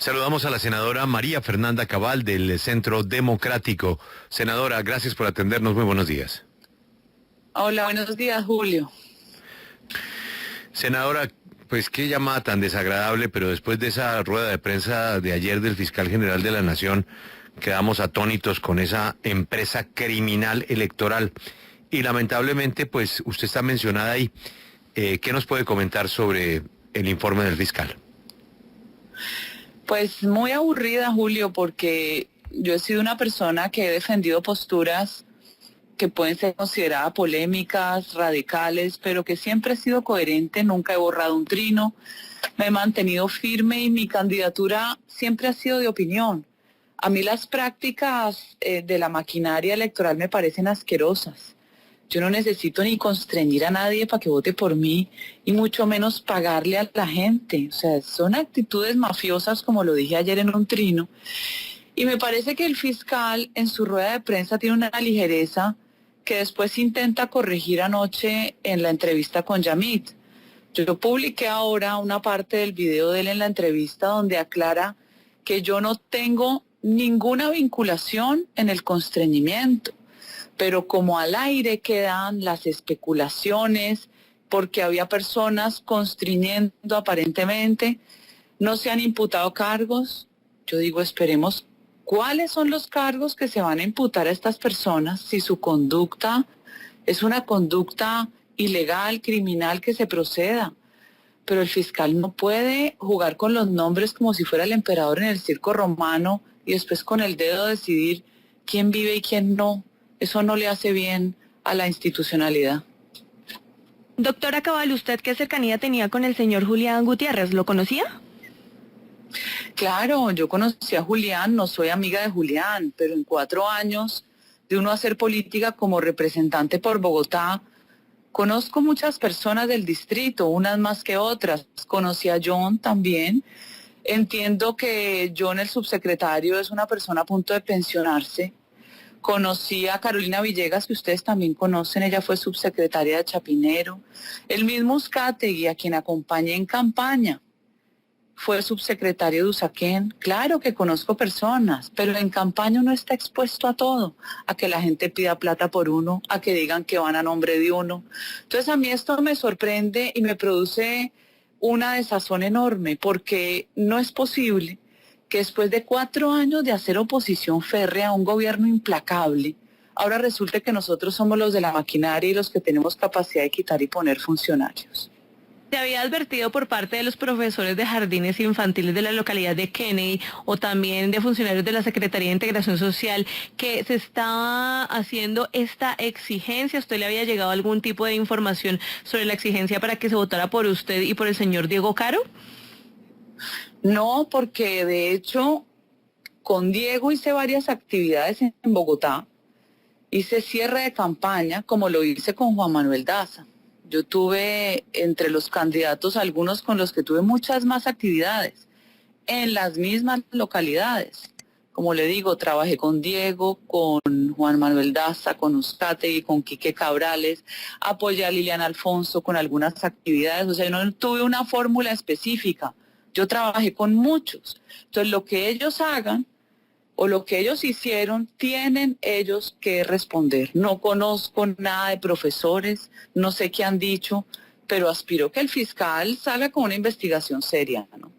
Saludamos a la senadora María Fernanda Cabal del Centro Democrático. Senadora, gracias por atendernos. Muy buenos días. Hola, buenos días, Julio. Senadora, pues qué llamada tan desagradable, pero después de esa rueda de prensa de ayer del fiscal general de la Nación, quedamos atónitos con esa empresa criminal electoral. Y lamentablemente, pues usted está mencionada ahí. ¿Qué nos puede comentar sobre el informe del fiscal? Pues muy aburrida, Julio, porque yo he sido una persona que he defendido posturas que pueden ser consideradas polémicas, radicales, pero que siempre he sido coherente, nunca he borrado un trino, me he mantenido firme y mi candidatura siempre ha sido de opinión. A mí las prácticas de la maquinaria electoral me parecen asquerosas. Yo no necesito ni constreñir a nadie para que vote por mí y mucho menos pagarle a la gente. O sea, son actitudes mafiosas, como lo dije ayer en un trino. Y me parece que el fiscal en su rueda de prensa tiene una ligereza que después intenta corregir anoche en la entrevista con Yamit. Yo publiqué ahora una parte del video de él en la entrevista donde aclara que yo no tengo ninguna vinculación en el constreñimiento, pero como al aire quedan las especulaciones, porque había personas constriñendo aparentemente, no se han imputado cargos. Yo digo, esperemos cuáles son los cargos que se van a imputar a estas personas si su conducta es una conducta ilegal, criminal, que se proceda. Pero el fiscal no puede jugar con los nombres como si fuera el emperador en el circo romano y después con el dedo decidir quién vive y quién no. Eso no le hace bien a la institucionalidad. Doctora Cabal, ¿usted qué cercanía tenía con el señor Julián Gutiérrez? ¿Lo conocía? Claro, yo conocí a Julián, no soy amiga de Julián, pero en 4 años de uno hacer política como representante por Bogotá, conozco muchas personas del distrito, unas más que otras. Conocí a John también. Entiendo que John, el subsecretario, es una persona a punto de pensionarse. Conocí a Carolina Villegas, que ustedes también conocen, ella fue subsecretaria de Chapinero. El mismo Uzcategui, a quien acompañé en campaña, fue subsecretario de Usaquén. Claro que conozco personas, pero en campaña uno está expuesto a todo, a que la gente pida plata por uno, a que digan que van a nombre de uno. Entonces a mí esto me sorprende y me produce una desazón enorme, porque no es posible que después de 4 años de hacer oposición férrea a un gobierno implacable, ahora resulte que nosotros somos los de la maquinaria y los que tenemos capacidad de quitar y poner funcionarios. ¿Se había advertido por parte de los profesores de jardines infantiles de la localidad de Kennedy o también de funcionarios de la Secretaría de Integración Social que se estaba haciendo esta exigencia? ¿Usted le había llegado algún tipo de información sobre la exigencia para que se votara por usted y por el señor Diego Caro? No, porque de hecho con Diego hice varias actividades en Bogotá, hice cierre de campaña como lo hice con Juan Manuel Daza. Yo tuve entre los candidatos algunos con los que tuve muchas más actividades en las mismas localidades. Como le digo, trabajé con Diego, con Juan Manuel Daza, con Uzcategui, con Quique Cabrales, apoyé a Liliana Alfonso con algunas actividades. O sea, yo no tuve una fórmula específica. Yo trabajé con muchos. Entonces, lo que ellos hagan o lo que ellos hicieron, tienen ellos que responder. No conozco nada de profesores, no sé qué han dicho, pero aspiro que el fiscal salga con una investigación seria, ¿no?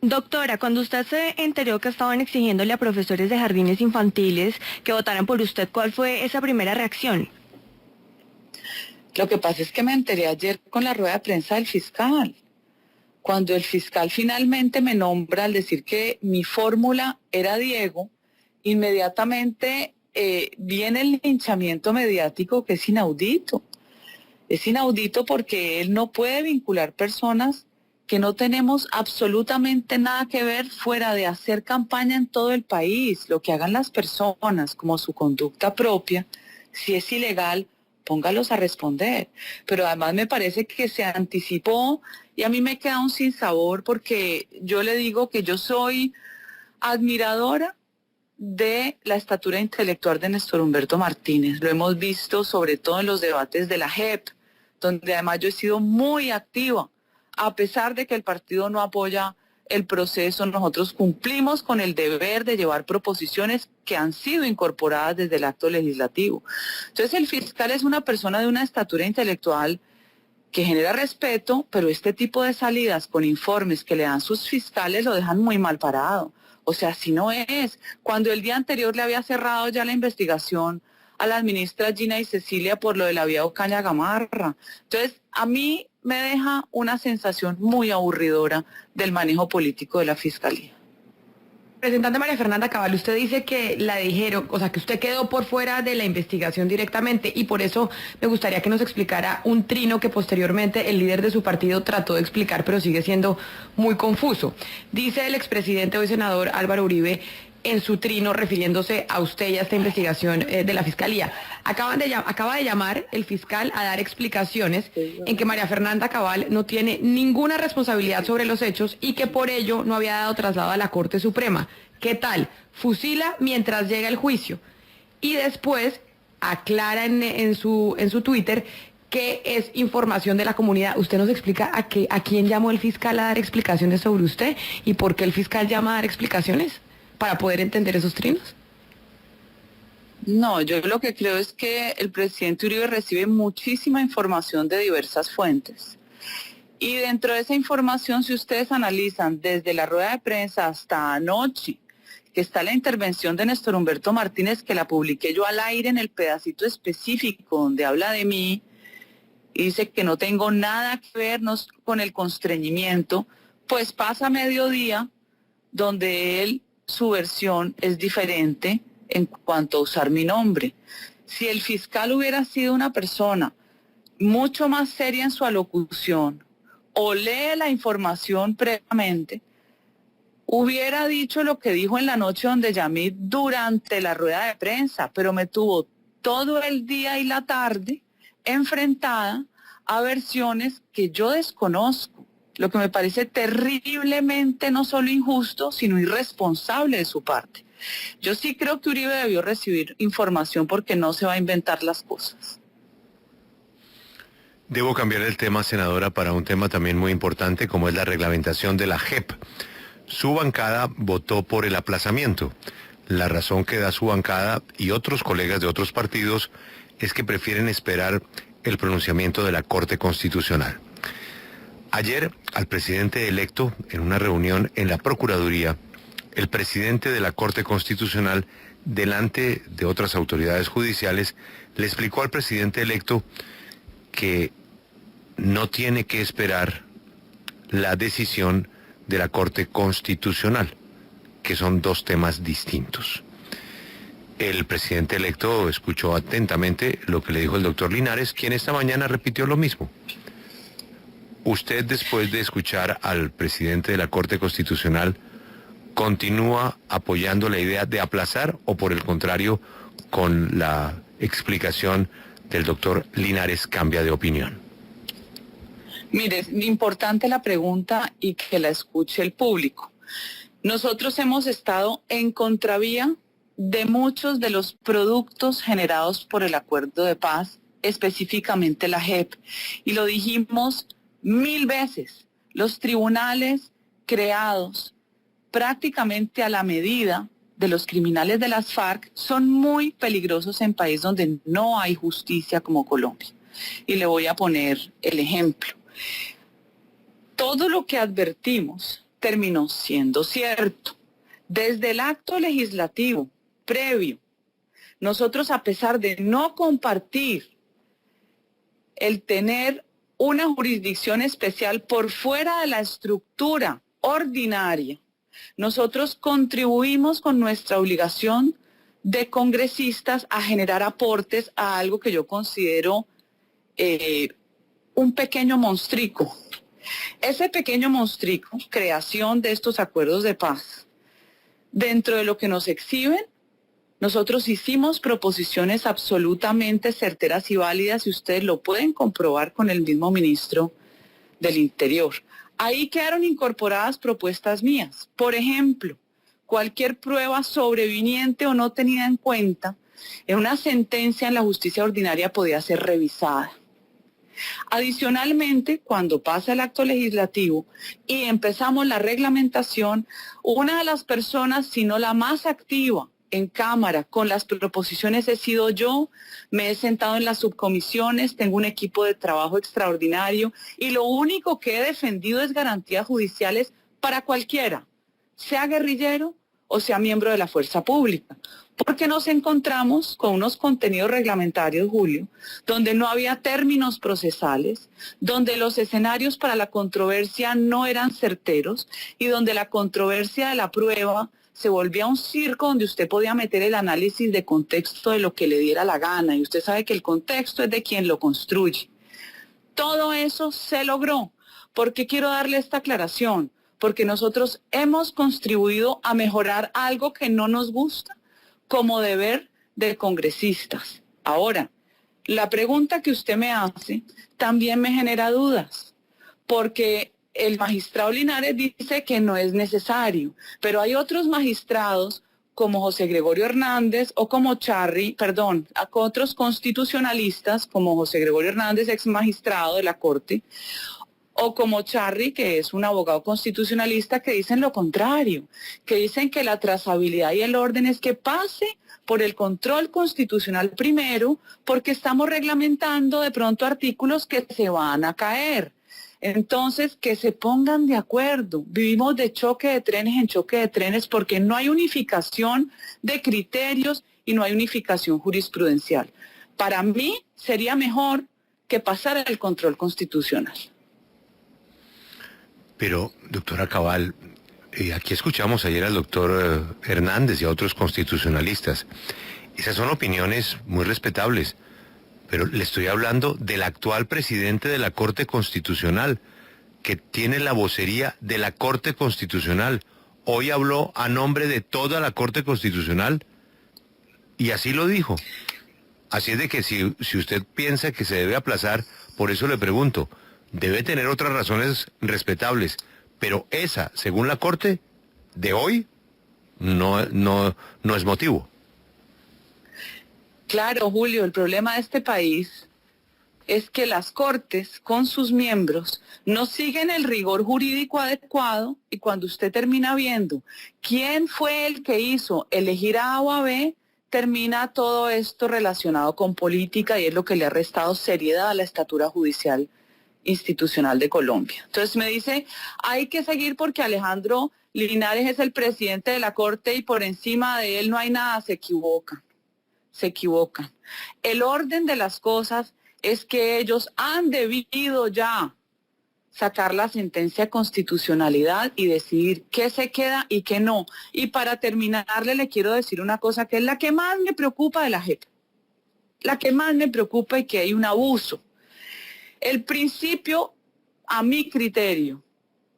Doctora, cuando usted se enteró que estaban exigiéndole a profesores de jardines infantiles que votaran por usted, ¿cuál fue esa primera reacción? Lo que pasa es que me enteré ayer con la rueda de prensa del fiscal. Cuando el fiscal finalmente me nombra al decir que mi fórmula era Diego, inmediatamente viene el linchamiento mediático, que es inaudito. Es inaudito porque él no puede vincular personas que no tenemos absolutamente nada que ver fuera de hacer campaña en todo el país. Lo que hagan las personas como su conducta propia, si es ilegal, póngalos a responder. Pero además me parece que se anticipó y a mí me queda un sinsabor porque yo le digo que yo soy admiradora de la estatura intelectual de Néstor Humberto Martínez. Lo hemos visto sobre todo en los debates de la JEP, donde además yo he sido muy activa, a pesar de que el partido no apoya el proceso, nosotros cumplimos con el deber de llevar proposiciones que han sido incorporadas desde el acto legislativo. Entonces el fiscal es una persona de una estatura intelectual que genera respeto, pero este tipo de salidas con informes que le dan sus fiscales lo dejan muy mal parado. O sea, así no es. Cuando el día anterior le había cerrado ya la investigación a las ministras Gina y Cecilia por lo de la vía Ocaña Gamarra. Entonces, a mí me deja una sensación muy aburridora del manejo político de la Fiscalía. Representante María Fernanda Cabal, usted dice que la dijeron, o sea, que usted quedó por fuera de la investigación directamente y por eso me gustaría que nos explicara un trino que posteriormente el líder de su partido trató de explicar, pero sigue siendo muy confuso. Dice el expresidente, hoy senador Álvaro Uribe, en su trino refiriéndose a usted y a esta investigación de la Fiscalía. Acaba de llamar el fiscal a dar explicaciones en que María Fernanda Cabal no tiene ninguna responsabilidad sobre los hechos y que por ello no había dado traslado a la Corte Suprema. ¿Qué tal? Fusila mientras llega el juicio. Y después aclara en su Twitter que es información de la comunidad. ¿Usted nos explica a quién llamó el fiscal a dar explicaciones sobre usted y por qué el fiscal llama a dar explicaciones para poder entender esos trinos? No, yo lo que creo es que el presidente Uribe recibe muchísima información de diversas fuentes. Y dentro de esa información, si ustedes analizan desde la rueda de prensa hasta anoche, que está la intervención de Néstor Humberto Martínez, que la publiqué yo al aire en el pedacito específico donde habla de mí, y dice que no tengo nada que ver con el constreñimiento, pues pasa mediodía donde su versión es diferente en cuanto a usar mi nombre. Si el fiscal hubiera sido una persona mucho más seria en su alocución o lee la información previamente, hubiera dicho lo que dijo en la noche donde llamé durante la rueda de prensa, pero me tuvo todo el día y la tarde enfrentada a versiones que yo desconozco, lo que me parece terriblemente no solo injusto, sino irresponsable de su parte. Yo sí creo que Uribe debió recibir información porque no se va a inventar las cosas. Debo cambiar el tema, senadora, para un tema también muy importante, como es la reglamentación de la JEP. Su bancada votó por el aplazamiento. La razón que da su bancada y otros colegas de otros partidos es que prefieren esperar el pronunciamiento de la Corte Constitucional. Ayer, al presidente electo, en una reunión en la Procuraduría, el presidente de la Corte Constitucional, delante de otras autoridades judiciales, le explicó al presidente electo que no tiene que esperar la decisión de la Corte Constitucional, que son dos temas distintos. El presidente electo escuchó atentamente lo que le dijo el doctor Linares, quien esta mañana repitió lo mismo. ¿Usted, después de escuchar al presidente de la Corte Constitucional, continúa apoyando la idea de aplazar o, por el contrario, con la explicación del doctor Linares, cambia de opinión? Mire, es importante la pregunta y que la escuche el público. Nosotros hemos estado en contravía de muchos de los productos generados por el acuerdo de paz, específicamente la JEP, y lo dijimos 1000 veces. Los tribunales creados prácticamente a la medida de los criminales de las FARC son muy peligrosos en países donde no hay justicia como Colombia. Y le voy a poner el ejemplo. Todo lo que advertimos terminó siendo cierto. Desde el acto legislativo previo, nosotros, a pesar de no compartir el tener una jurisdicción especial por fuera de la estructura ordinaria, nosotros contribuimos con nuestra obligación de congresistas a generar aportes a algo que yo considero un pequeño monstrico. Ese pequeño monstrico, creación de estos acuerdos de paz, dentro de lo que nos exhiben, nosotros hicimos proposiciones absolutamente certeras y válidas, y ustedes lo pueden comprobar con el mismo ministro del Interior. Ahí quedaron incorporadas propuestas mías. Por ejemplo, cualquier prueba sobreviniente o no tenida en cuenta en una sentencia en la justicia ordinaria podía ser revisada. Adicionalmente, cuando pasa el acto legislativo y empezamos la reglamentación, una de las personas, si no la más activa en Cámara con las proposiciones he sido yo. Me he sentado en las subcomisiones, tengo un equipo de trabajo extraordinario y lo único que he defendido es garantías judiciales para cualquiera, sea guerrillero o sea miembro de la fuerza pública. Porque nos encontramos con unos contenidos reglamentarios, Julio, donde no había términos procesales, donde los escenarios para la controversia no eran certeros y donde la controversia de la prueba se volvía un circo donde usted podía meter el análisis de contexto de lo que le diera la gana, y usted sabe que el contexto es de quien lo construye. Todo eso se logró. ¿Por qué quiero darle esta aclaración? Porque nosotros hemos contribuido a mejorar algo que no nos gusta como deber de congresistas. Ahora, la pregunta que usted me hace también me genera dudas, porque el magistrado Linares dice que no es necesario, pero hay otros magistrados como José Gregorio Hernández o como otros constitucionalistas como José Gregorio Hernández, ex magistrado de la Corte, o como Charri, que es un abogado constitucionalista, que dicen lo contrario, que dicen que la trazabilidad y el orden es que pase por el control constitucional primero, porque estamos reglamentando de pronto artículos que se van a caer. Entonces, que se pongan de acuerdo. Vivimos de choque de trenes en choque de trenes porque no hay unificación de criterios y no hay unificación jurisprudencial. Para mí sería mejor que pasara el control constitucional. Pero, doctora Cabal, aquí escuchamos ayer al doctor Hernández y a otros constitucionalistas. Esas son opiniones muy respetables, pero le estoy hablando del actual presidente de la Corte Constitucional, que tiene la vocería de la Corte Constitucional. Hoy habló a nombre de toda la Corte Constitucional y así lo dijo. Así es de que si usted piensa que se debe aplazar, por eso le pregunto, debe tener otras razones respetables, pero esa, según la Corte, de hoy, no es motivo. Claro, Julio, el problema de este país es que las Cortes, con sus miembros, no siguen el rigor jurídico adecuado, y cuando usted termina viendo quién fue el que hizo elegir a A o a B, termina todo esto relacionado con política, y es lo que le ha restado seriedad a la estatura judicial institucional de Colombia. Entonces me dice, hay que seguir porque Alejandro Linares es el presidente de la Corte y por encima de él no hay nada. Se equivocan. El orden de las cosas es que ellos han debido ya sacar la sentencia de constitucionalidad y decidir qué se queda y qué no. Y para terminarle le quiero decir una cosa que es la que más me preocupa de la JEP. La que más me preocupa es que hay un abuso. El principio, a mi criterio,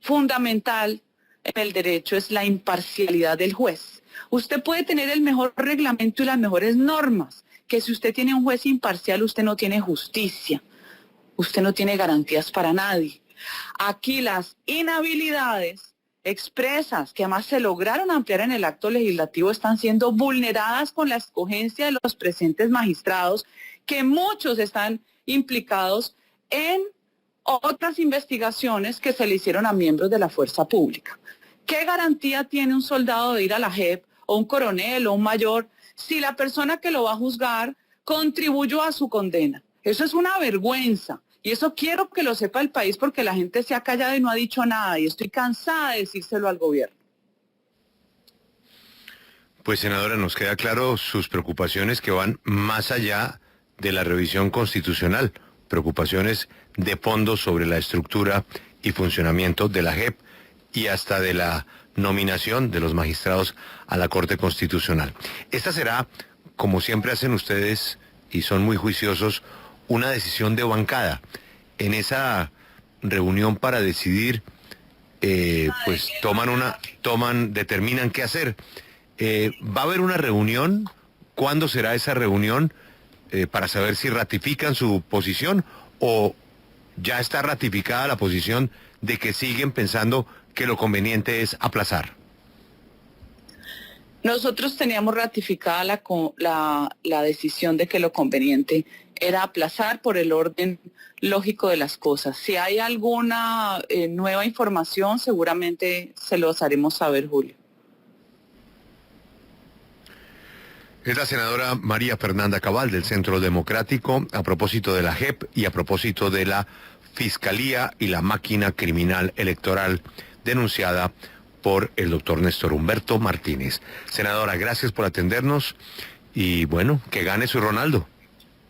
fundamental en el derecho es la imparcialidad del juez. Usted puede tener el mejor reglamento y las mejores normas, que si usted tiene un juez imparcial, usted no tiene justicia, usted no tiene garantías para nadie. Aquí las inhabilidades expresas, que además se lograron ampliar en el acto legislativo, están siendo vulneradas con la escogencia de los presentes magistrados, que muchos están implicados en otras investigaciones que se le hicieron a miembros de la fuerza pública. ¿Qué garantía tiene un soldado de ir a la JEP, o un coronel, o un mayor, si la persona que lo va a juzgar contribuyó a su condena? Eso es una vergüenza, y eso quiero que lo sepa el país, porque la gente se ha callado y no ha dicho nada, y estoy cansada de decírselo al gobierno. Pues, senadora, nos queda claro sus preocupaciones que van más allá de la revisión constitucional, preocupaciones de fondo sobre la estructura y funcionamiento de la JEP y hasta de la nominación de los magistrados a la Corte Constitucional. Esta será, como siempre hacen ustedes, y son muy juiciosos, una decisión de bancada. En esa reunión para decidir, pues determinan qué hacer. ¿Va a haber una reunión? ¿Cuándo será esa reunión? Para saber si ratifican su posición o ya está ratificada la posición de que siguen pensando que lo conveniente es aplazar. Nosotros teníamos ratificada la decisión de que lo conveniente era aplazar por el orden lógico de las cosas. Si hay alguna nueva información, seguramente se los haremos saber, Julio. Es la senadora María Fernanda Cabal del Centro Democrático a propósito de la JEP y a propósito de la Fiscalía y la máquina criminal electoral denunciada por el doctor Néstor Humberto Martínez. Senadora, gracias por atendernos y bueno, que gane su Ronaldo.